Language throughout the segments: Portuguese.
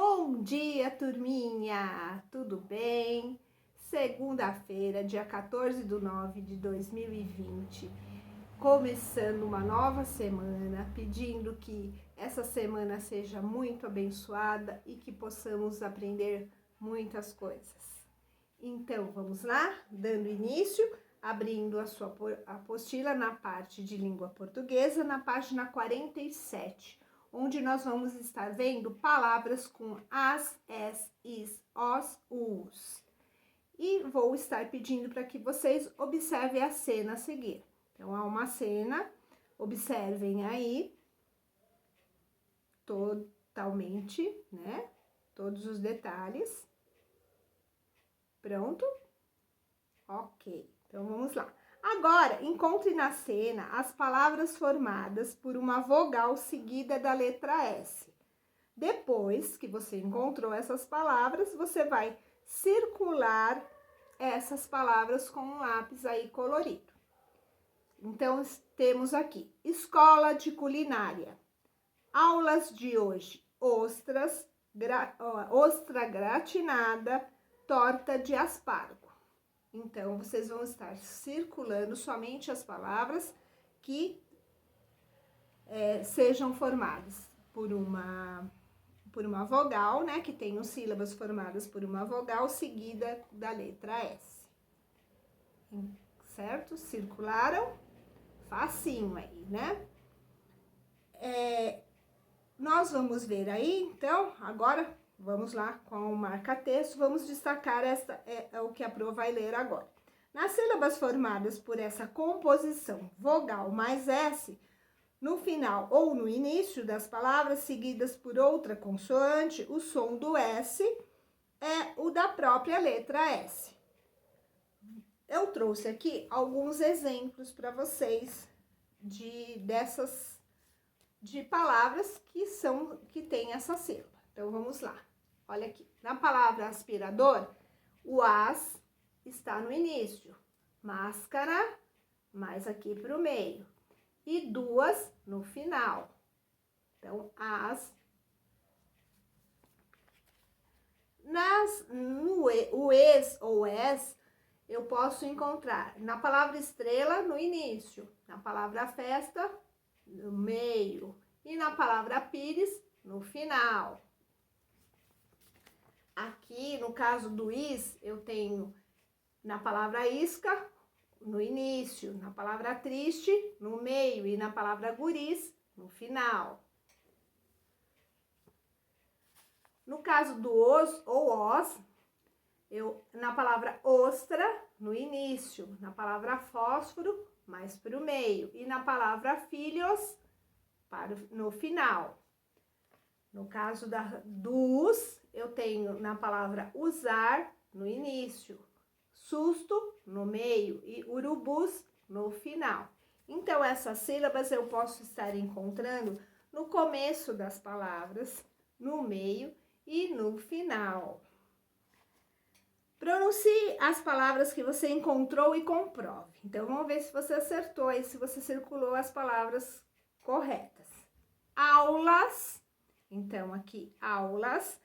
Bom dia, turminha! Tudo bem? Segunda-feira, dia 14/9/2020, começando uma nova semana, pedindo que essa semana seja muito abençoada e que possamos aprender muitas coisas. Então, vamos lá? Dando início, abrindo a sua apostila na parte de língua portuguesa, na página 47. Onde nós vamos estar vendo palavras com as, es, is, os, us. E vou estar pedindo para que vocês observem a cena a seguir. Então, há uma cena, observem aí, totalmente, né? Todos os detalhes. Pronto? Ok, então vamos lá. Agora, encontre na cena as palavras formadas por uma vogal seguida da letra S. Depois que você encontrou essas palavras, você vai circular essas palavras com um lápis aí colorido. Então, temos aqui, escola de culinária. Aulas de hoje, ostra gratinada, torta de aspargo. Então, vocês vão estar circulando somente as palavras que sejam formadas por uma vogal, né? Que tenham sílabas formadas por uma vogal seguida da letra S. Certo? Circularam? Facinho aí, né? Nós vamos ver aí, então, agora... Vamos lá, com o marca-texto, vamos destacar o que a Pro vai ler agora. Nas sílabas formadas por essa composição vogal mais S, no final ou no início das palavras seguidas por outra consoante, o som do S é o da própria letra S. Eu trouxe aqui alguns exemplos para vocês de palavras que têm essa sílaba. Então, vamos lá. Olha aqui, na palavra aspirador, o as está no início, máscara, mais aqui para o meio, e duas no final. Então, as. O es ou es, eu posso encontrar na palavra estrela no início, na palavra festa no meio e na palavra pires no final. Aqui, no caso do is, eu tenho na palavra isca, no início, na palavra triste, no meio, e na palavra guris, no final. No caso do os ou os, na palavra ostra, no início, na palavra fósforo, mais para o meio, e na palavra filhos, no final. No caso dos, eu tenho na palavra usar, no início, susto, no meio, e urubus, no final. Então, essas sílabas eu posso estar encontrando no começo das palavras, no meio e no final. Pronuncie as palavras que você encontrou e comprove. Então, vamos ver se você acertou aí, se você circulou as palavras corretas. Aulas. Então, aqui, aulas,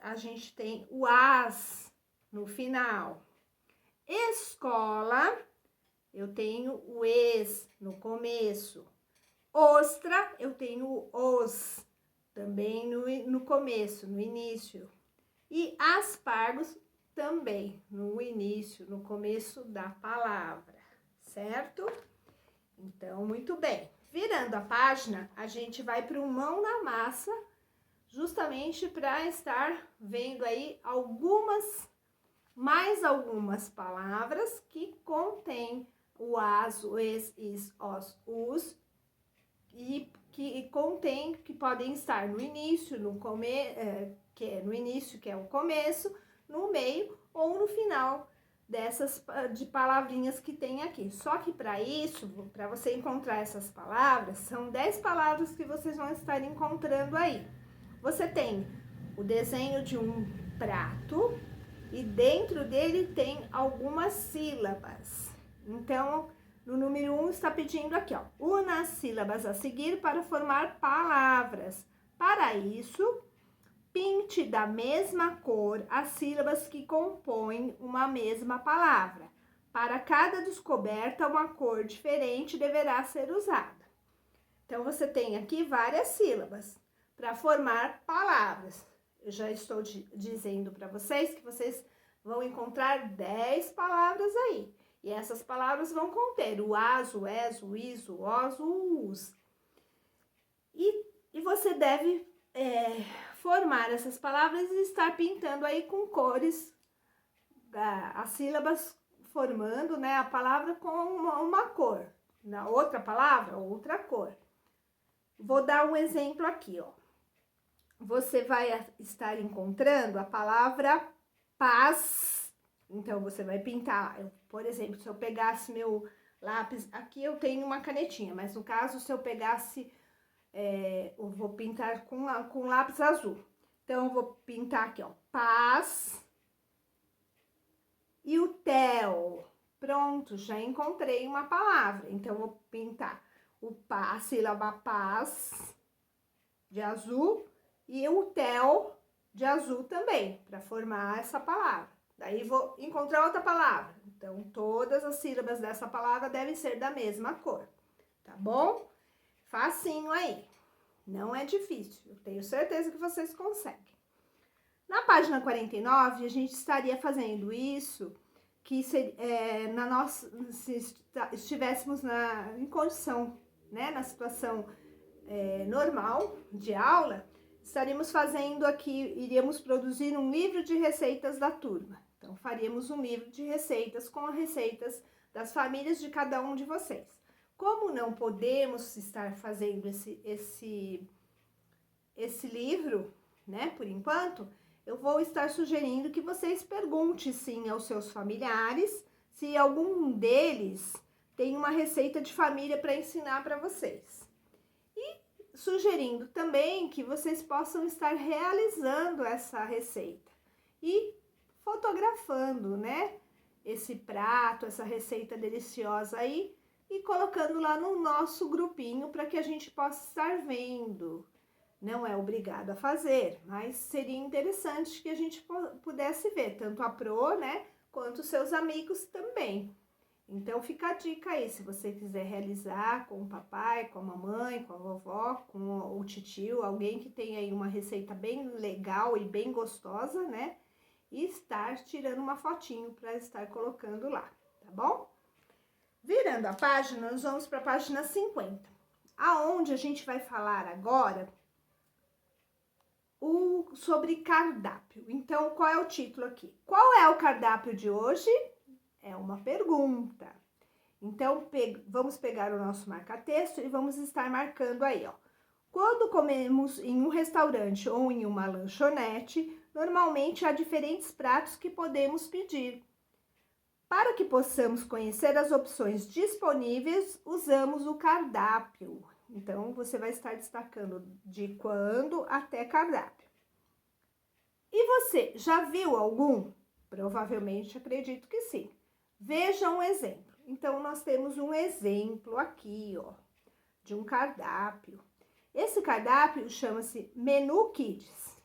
a gente tem o as no final. Escola, eu tenho o es no começo. Ostra, eu tenho o os também no começo, no início. E aspargos também no início, no começo da palavra, certo? Então, muito bem. Virando a página, a gente vai para o mão na massa, justamente para estar vendo aí mais algumas palavras que contêm o as, o es, is, os, us, e que podem estar no início, no início, que é o começo, no meio ou no final de palavrinhas que tem aqui. Só que para isso, para você encontrar essas palavras, são 10 palavras que vocês vão estar encontrando aí. Você tem o desenho de um prato e dentro dele tem algumas sílabas. Então, no número 1 está pedindo aqui, ó, una as sílabas a seguir para formar palavras. Para isso, Pinte da mesma cor as sílabas que compõem uma mesma palavra. Para cada descoberta, uma cor diferente deverá ser usada. Então, você tem aqui várias sílabas para formar palavras. Eu já estou dizendo para vocês que vocês vão encontrar 10 palavras aí. E essas palavras vão conter o as, o es, o is, o os, o us. E você deve formar essas palavras e estar pintando aí com cores, as sílabas formando, né, a palavra com uma cor. Na outra palavra, outra cor. Vou dar um exemplo aqui, ó. Você vai estar encontrando a palavra paz. Então, você vai pintar, por exemplo, se eu pegasse meu lápis, aqui eu tenho uma canetinha, mas no caso, se eu pegasse, eu vou pintar com lápis azul. Então, eu vou pintar aqui, ó, paz e o tel. Pronto, já encontrei uma palavra. Então, eu vou pintar a sílaba paz de azul e o tel de azul também, para formar essa palavra. Daí, vou encontrar outra palavra. Então, todas as sílabas dessa palavra devem ser da mesma cor, tá bom? Facinho aí. Não é difícil, eu tenho certeza que vocês conseguem. Na página 49, a gente estaria fazendo isso, que se estivéssemos em condição, né, na situação normal de aula, estaríamos fazendo aqui, iríamos produzir um livro de receitas da turma. Então, faríamos um livro de receitas com as receitas das famílias de cada um de vocês. Como não podemos estar fazendo esse livro, né, por enquanto, eu vou estar sugerindo que vocês perguntem, sim, aos seus familiares se algum deles tem uma receita de família para ensinar para vocês. E sugerindo também que vocês possam estar realizando essa receita e fotografando, né, esse prato, essa receita deliciosa aí e colocando lá no nosso grupinho para que a gente possa estar vendo. Não é obrigado a fazer, mas seria interessante que a gente pudesse ver, tanto a Pro, né, quanto seus amigos também. Então, fica a dica aí, se você quiser realizar com o papai, com a mamãe, com a vovó, com o titio, alguém que tenha aí uma receita bem legal e bem gostosa, né, e estar tirando uma fotinho para estar colocando lá, tá bom? Virando a página, nós vamos para a página 50, aonde a gente vai falar agora sobre cardápio. Então, qual é o título aqui? Qual é o cardápio de hoje? É uma pergunta. Então, vamos pegar o nosso marca-texto e vamos estar marcando aí, ó. Quando comemos em um restaurante ou em uma lanchonete, normalmente há diferentes pratos que podemos pedir. Para que possamos conhecer as opções disponíveis, usamos o cardápio. Então, você vai estar destacando de quando até cardápio. E você, já viu algum? Provavelmente, acredito que sim. Veja um exemplo. Então, nós temos um exemplo aqui, ó, de um cardápio. Esse cardápio chama-se Menu Kids.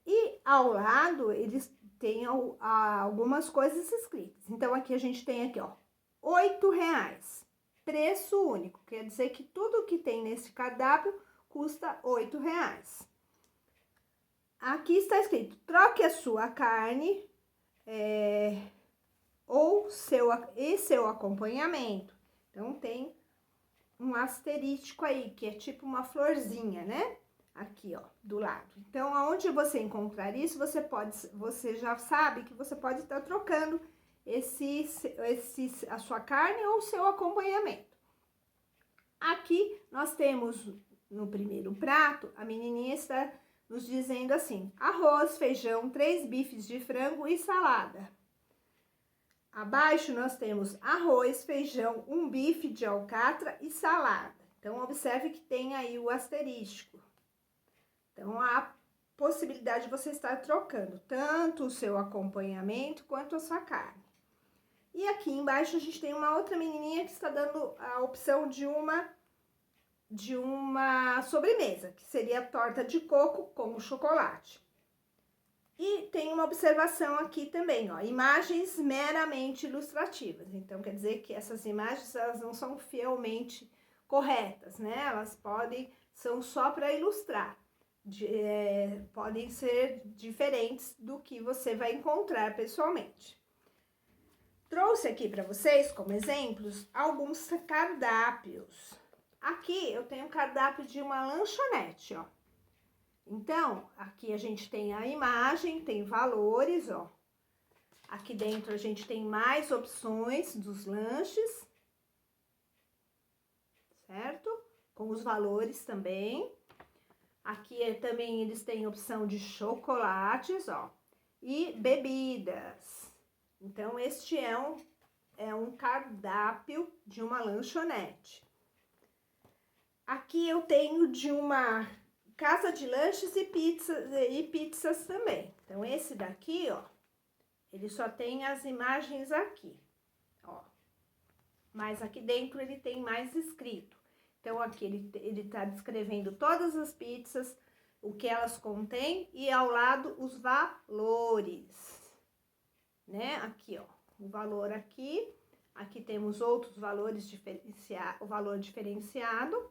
E ao lado, eles têm algumas coisas escritas. Então, aqui a gente tem aqui, ó, R$8. Preço único, quer dizer que tudo que tem nesse cardápio custa R$8. Aqui está escrito, troque a sua carne ou seu acompanhamento. Então, tem um asterístico aí, que é tipo uma florzinha, né? Aqui, ó, do lado. Então, aonde você encontrar isso, você já sabe que você pode estar trocando a sua carne ou o seu acompanhamento. Aqui, nós temos no primeiro prato, a menininha está nos dizendo assim, arroz, feijão, 3 bifes de frango e salada. Abaixo, nós temos arroz, feijão, 1 bife de alcatra e salada. Então, observe que tem aí o asterístico. Então, há possibilidade de você estar trocando tanto o seu acompanhamento quanto a sua carne. E aqui embaixo a gente tem uma outra menininha que está dando a opção de uma de uma sobremesa, que seria a torta de coco com chocolate. E tem uma observação aqui também, ó, imagens meramente ilustrativas. Então, quer dizer que essas imagens, elas não são fielmente corretas, né? Elas são só para ilustrar. Podem ser diferentes do que você vai encontrar pessoalmente. Trouxe aqui para vocês, como exemplos, alguns cardápios. Aqui eu tenho um cardápio de uma lanchonete, ó. Então, aqui a gente tem a imagem, tem valores, ó. Aqui dentro a gente tem mais opções dos lanches, certo? Com os valores também. Aqui também eles têm opção de chocolates, ó, e bebidas. Então, este é um cardápio de uma lanchonete. Aqui eu tenho de uma casa de lanches e pizzas também. Então, esse daqui, ó, ele só tem as imagens aqui, ó. Mas aqui dentro ele tem mais escrito. Então, aqui ele tá descrevendo todas as pizzas, o que elas contêm e ao lado os valores, né? Aqui, ó, o valor aqui. Aqui temos outros valores diferenciados, o valor diferenciado.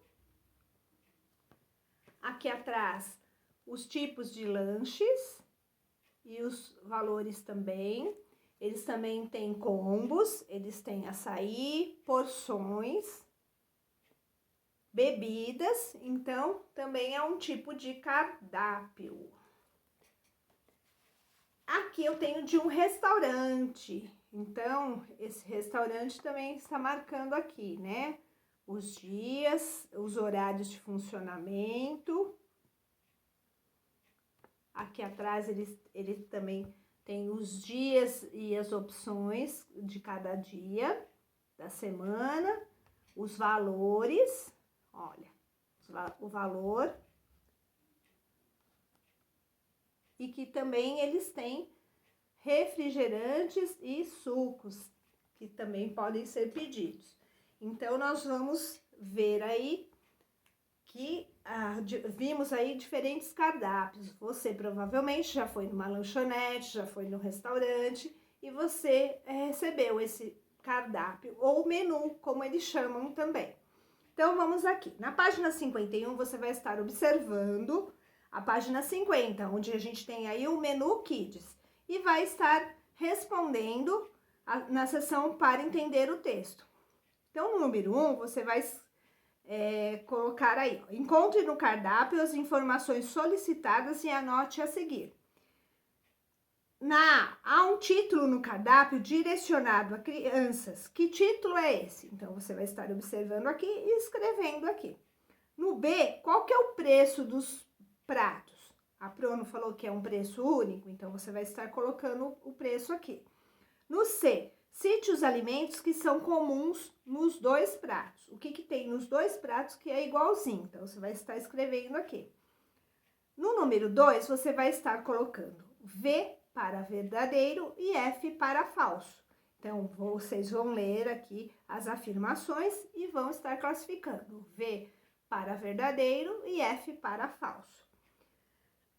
Aqui atrás, os tipos de lanches e os valores também. Eles também têm combos, eles têm açaí, porções, bebidas, então também é um tipo de cardápio. Aqui eu tenho de um restaurante, então esse restaurante também está marcando aqui, né? Os dias, os horários de funcionamento. Aqui atrás ele também tem os dias e as opções de cada dia da semana, os valores, olha, o valor. E que também eles têm refrigerantes e sucos, que também podem ser pedidos. Então, nós vamos ver aí que vimos aí diferentes cardápios. Você provavelmente já foi numa lanchonete, já foi no restaurante e você recebeu esse cardápio ou menu, como eles chamam também. Então, vamos aqui. Na página 51, você vai estar observando a página 50, onde a gente tem aí o menu Kids e vai estar respondendo na seção para entender o texto. Então, no número 1, você vai colocar aí, ó, encontre no cardápio as informações solicitadas e anote a seguir. Há um título no cardápio direcionado a crianças. Que título é esse? Então, você vai estar observando aqui e escrevendo aqui. No B, qual que é o preço dos pratos? A Prono falou que é um preço único, então você vai estar colocando o preço aqui. No C, cite os alimentos que são comuns nos dois pratos. O que tem nos dois pratos que é igualzinho? Então, você vai estar escrevendo aqui. No número 2, você vai estar colocando V para verdadeiro e F para falso. Então, vocês vão ler aqui as afirmações e vão estar classificando V para verdadeiro e F para falso.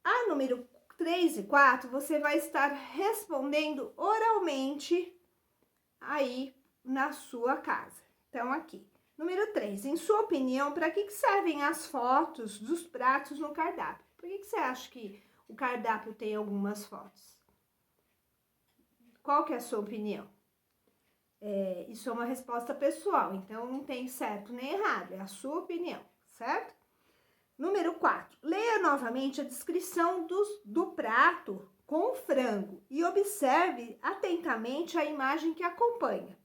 A número 3 e 4, você vai estar respondendo oralmente aí na sua casa. Então, aqui. Número 3, em sua opinião, para que servem as fotos dos pratos no cardápio? Por que você acha que o cardápio tem algumas fotos? Qual que é a sua opinião? Isso é uma resposta pessoal, então não tem certo nem errado, é a sua opinião, certo? Número 4, leia novamente a descrição do prato com frango e observe atentamente a imagem que acompanha.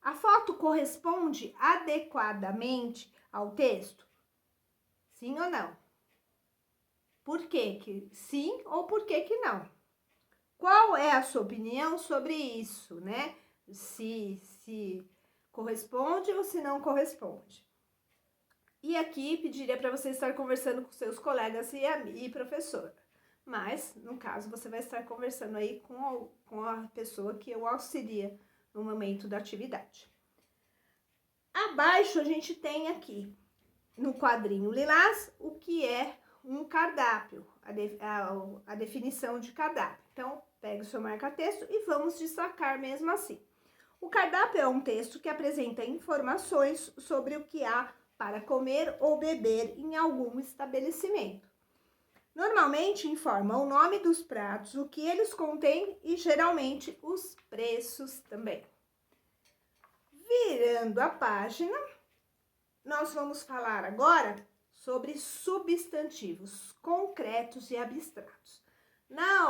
A foto corresponde adequadamente ao texto? Sim ou não? Por que sim ou por que não? Qual é a sua opinião sobre isso, né? Se corresponde ou se não corresponde. E aqui pediria para você estar conversando com seus colegas e professor. Mas, no caso, você vai estar conversando aí com a pessoa que o auxilia no momento da atividade. Abaixo a gente tem aqui no quadrinho lilás o que é um cardápio, a definição de cardápio. Então, pega o seu marca-texto e vamos destacar mesmo assim. O cardápio é um texto que apresenta informações sobre o que há para comer ou beber em algum estabelecimento. Normalmente informa o nome dos pratos, o que eles contêm e geralmente os preços também. Virando a página, nós vamos falar agora sobre substantivos concretos e abstratos. Na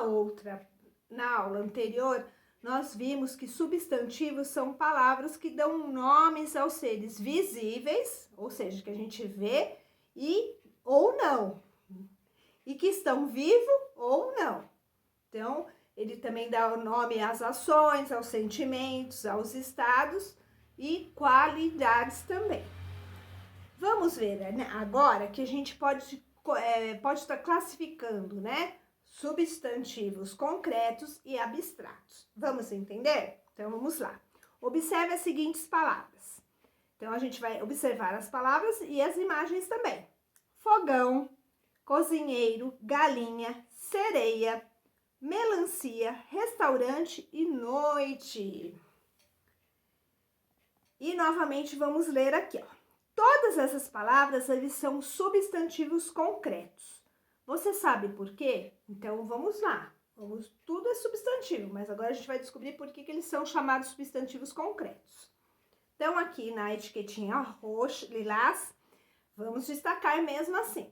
aula anterior, nós vimos que substantivos são palavras que dão nomes aos seres visíveis, ou seja, que a gente vê e ou não, e que estão vivos ou não. Então, ele também dá o nome às ações, aos sentimentos, aos estados e qualidades também. Vamos ver, né, agora que a gente pode estar classificando, né, substantivos concretos e abstratos. Vamos entender? Então, vamos lá. Observe as seguintes palavras. Então, a gente vai observar as palavras e as imagens também. Fogão, cozinheiro, galinha, sereia, melancia, restaurante e noite. E, novamente, vamos ler aqui, ó. Todas essas palavras, eles são substantivos concretos. Você sabe por quê? Então, vamos lá. Tudo é substantivo, mas agora a gente vai descobrir por que eles são chamados substantivos concretos. Então, aqui na etiquetinha roxa, lilás, vamos destacar mesmo assim.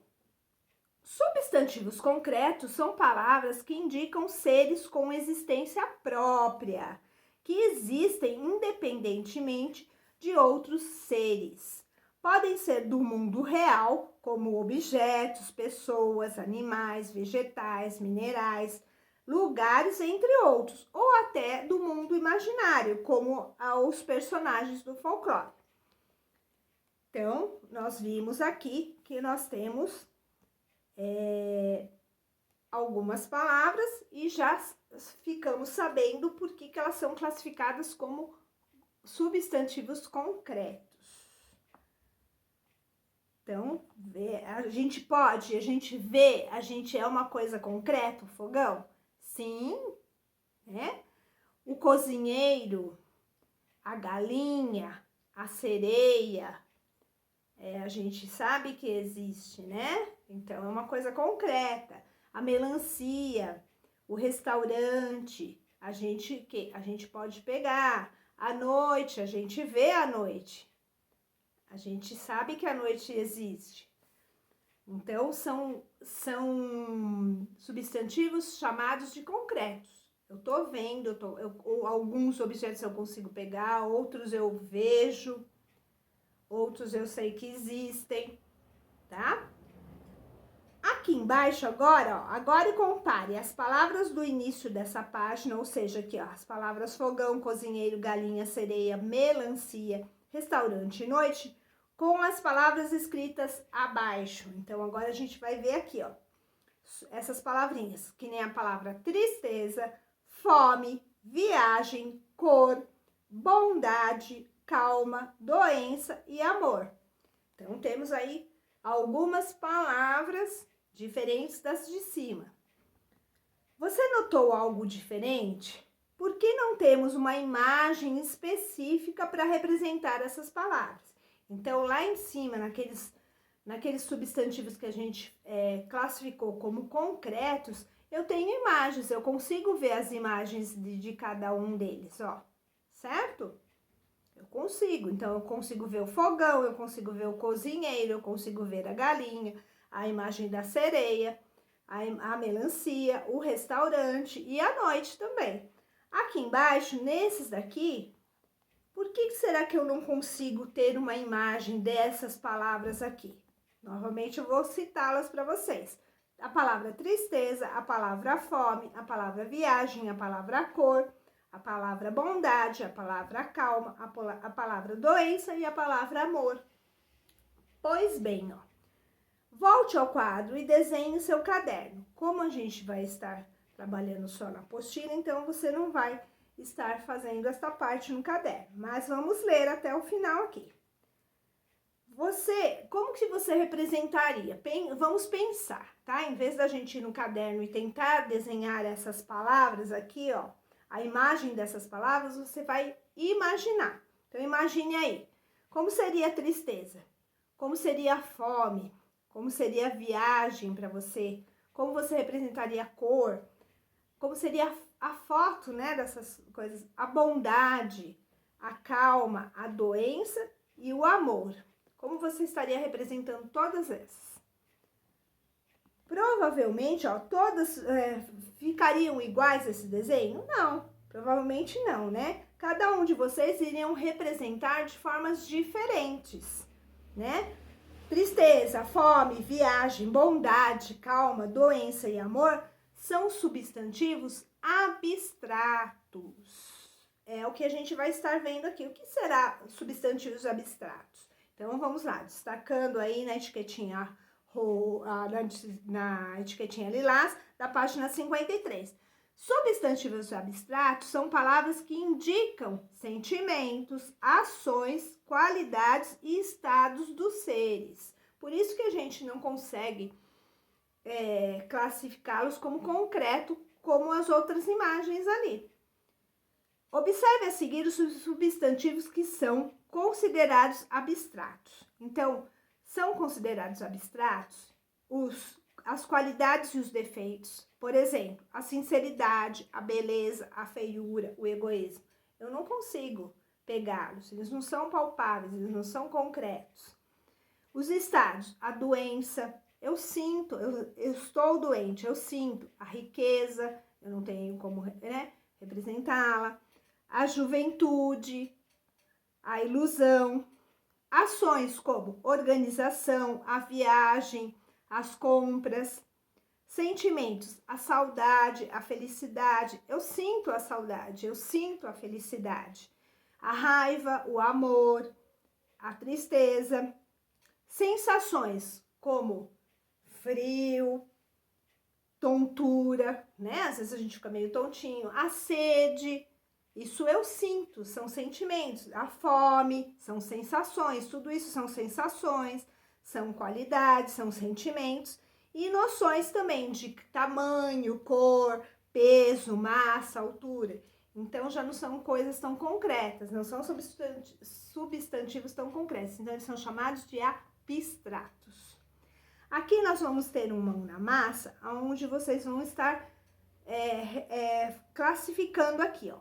Substantivos concretos são palavras que indicam seres com existência própria, que existem independentemente de outros seres. Podem ser do mundo real, como objetos, pessoas, animais, vegetais, minerais, lugares, entre outros, ou até do mundo imaginário, como os personagens do folclore. Então, nós vimos aqui que nós temos algumas palavras e já ficamos sabendo por que elas são classificadas como substantivos concretos. Então, a gente vê, a gente é uma coisa concreta, o fogão? Sim, né? O cozinheiro, a galinha, a sereia, a gente sabe que existe, né? Então, é uma coisa concreta. A melancia, o restaurante, a gente pode pegar. À noite, a gente vê à noite. A gente sabe que a noite existe. Então, são substantivos chamados de concretos. Eu tô vendo, alguns objetos eu consigo pegar, outros eu vejo, outros eu sei que existem, tá? Aqui embaixo agora, ó, agora compare as palavras do início dessa página, ou seja, aqui, ó, as palavras fogão, cozinheiro, galinha, sereia, melancia, restaurante e noite, com as palavras escritas abaixo. Então, agora a gente vai ver aqui, ó, essas palavrinhas, que nem a palavra tristeza, fome, viagem, cor, bondade, calma, doença e amor. Então, temos aí algumas palavras diferentes das de cima. Você notou algo diferente? Por que não temos uma imagem específica para representar essas palavras? Então, lá em cima, naqueles substantivos que a gente classificou como concretos, eu tenho imagens, eu consigo ver as imagens de cada um deles, ó, certo? Eu consigo, então eu consigo ver o fogão, eu consigo ver o cozinheiro, eu consigo ver a galinha, a imagem da sereia, a melancia, o restaurante e a noite também. Aqui embaixo, nesses daqui, por que será que eu não consigo ter uma imagem dessas palavras aqui? Novamente eu vou citá-las para vocês. A palavra tristeza, a palavra fome, a palavra viagem, a palavra cor, a palavra bondade, a palavra calma, a palavra doença e a palavra amor. Pois bem, ó, volte ao quadro e desenhe o seu caderno. Como a gente vai estar trabalhando só na apostila, então você não vai estar fazendo esta parte no caderno, mas vamos ler até o final aqui. como que você representaria? Vamos pensar, tá? Em vez da gente ir no caderno e tentar desenhar essas palavras aqui, ó, a imagem dessas palavras, você vai imaginar. Então, imagine aí, como seria a tristeza? Como seria a fome? Como seria a viagem para você? Como você representaria a cor? Como seria a foto, né, dessas coisas? A bondade, a calma, a doença e o amor. Como você estaria representando todas essas? Provavelmente, ó, todas ficariam iguais esse desenho? Não, provavelmente não, né? Cada um de vocês iriam representar de formas diferentes, né? Tristeza, fome, viagem, bondade, calma, doença e amor são substantivos abstratos. É o que a gente vai estar vendo aqui. O que será substantivos abstratos? Então, vamos lá, destacando aí na etiquetinha, na etiquetinha lilás, da página 53. Substantivos abstratos são palavras que indicam sentimentos, ações, qualidades e estados dos seres. Por isso que a gente não consegue classificá-los como concreto, como as outras imagens ali. Observe a seguir os substantivos que são considerados abstratos. Então, são considerados abstratos as qualidades e os defeitos. Por exemplo, a sinceridade, a beleza, a feiura, o egoísmo. Eu não consigo pegá-los, eles não são palpáveis, eles não são concretos. Os estados, a doença, eu sinto, eu estou doente, eu sinto. A riqueza, eu não tenho como representá-la. A juventude, a ilusão. Ações como organização, a viagem, as compras. Sentimentos, a saudade, a felicidade. Eu sinto a saudade, eu sinto a felicidade. A raiva, o amor, a tristeza. Sensações como frio, tontura, né? Às vezes a gente fica meio tontinho. A sede, isso eu sinto, são sentimentos. A fome, são sensações. Tudo isso são sensações, são qualidades, são sentimentos. E noções também de tamanho, cor, peso, massa, altura. Então, já não são coisas tão concretas, não são substantivos tão concretos. Então, eles são chamados de abstratos. Aqui nós vamos ter um mão na massa, onde vocês vão estar classificando aqui, ó.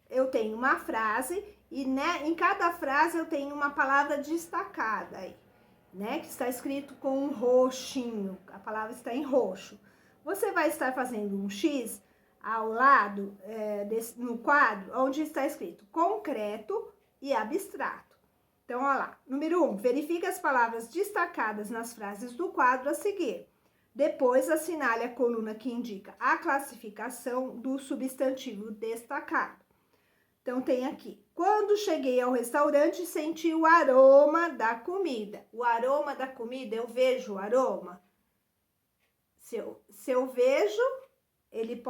Eu tenho uma frase e em cada frase eu tenho uma palavra destacada aí, né? Que está escrito com um roxinho, a palavra está em roxo. Você vai estar fazendo um X ao lado, no quadro, onde está escrito concreto e abstrato. Então, olha lá. Número 1, verifique as palavras destacadas nas frases do quadro a seguir. Depois, assinale a coluna que indica a classificação do substantivo destacado. Então, tem aqui. Quando cheguei ao restaurante, senti o aroma da comida. O aroma da comida, eu vejo o aroma. Se eu vejo, ele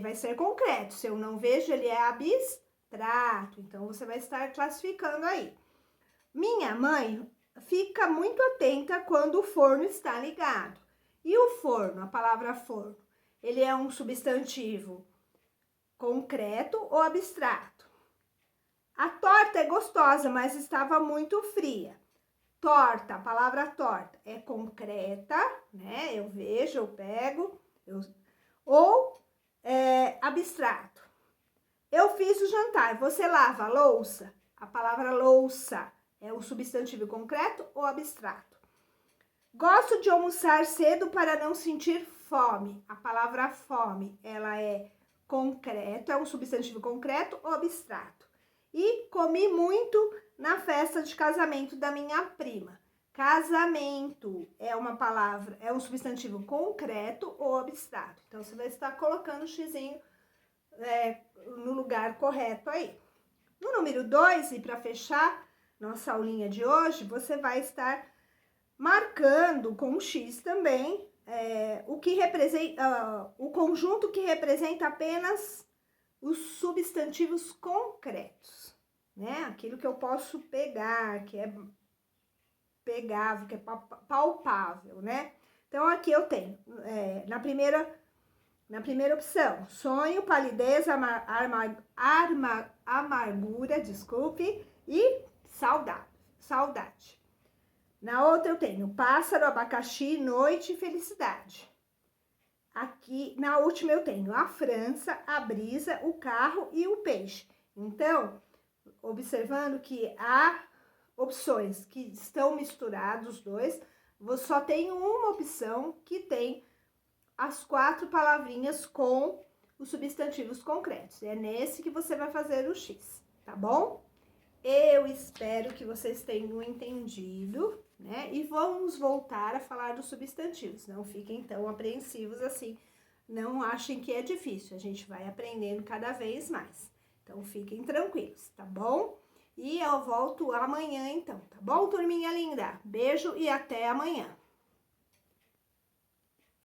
vai ser concreto. Se eu não vejo, ele é abstrato. Então, você vai estar classificando aí. Minha mãe fica muito atenta quando o forno está ligado. E o forno, a palavra forno, ele é um substantivo concreto ou abstrato? A torta é gostosa, mas estava muito fria. Torta, a palavra torta é concreta, né? Eu vejo, eu pego, ou abstrato. Eu fiz o jantar, você lava a louça? A palavra louça é o substantivo concreto ou abstrato? Gosto de almoçar cedo para não sentir fome. A palavra fome, ela é concreto, é um substantivo concreto ou abstrato? E comi muito na festa de casamento da minha prima. Casamento é uma palavra, é um substantivo concreto ou abstrato? Então, você vai estar colocando o xizinho no lugar correto aí. No número 2, e para fechar nossa aulinha de hoje, você vai estar marcando com um X também o que representa o conjunto que representa apenas os substantivos concretos, né? Aquilo que eu posso pegar, que é pegável, que é palpável, né? Então, aqui eu tenho, na primeira opção, sonho, palidez, amargura, desculpe, e saudade. Na outra eu tenho pássaro, abacaxi, noite e felicidade. Aqui, na última eu tenho a França, a brisa, o carro e o peixe. Então, observando que há opções que estão misturados os dois, você só tem uma opção que tem as 4 palavrinhas com os substantivos concretos. É nesse que você vai fazer o X, tá bom? Eu espero que vocês tenham entendido, né? E vamos voltar a falar dos substantivos. Não fiquem tão apreensivos assim. Não achem que é difícil. A gente vai aprendendo cada vez mais. Então, fiquem tranquilos, tá bom? E eu volto amanhã, então, tá bom, turminha linda? Beijo e até amanhã.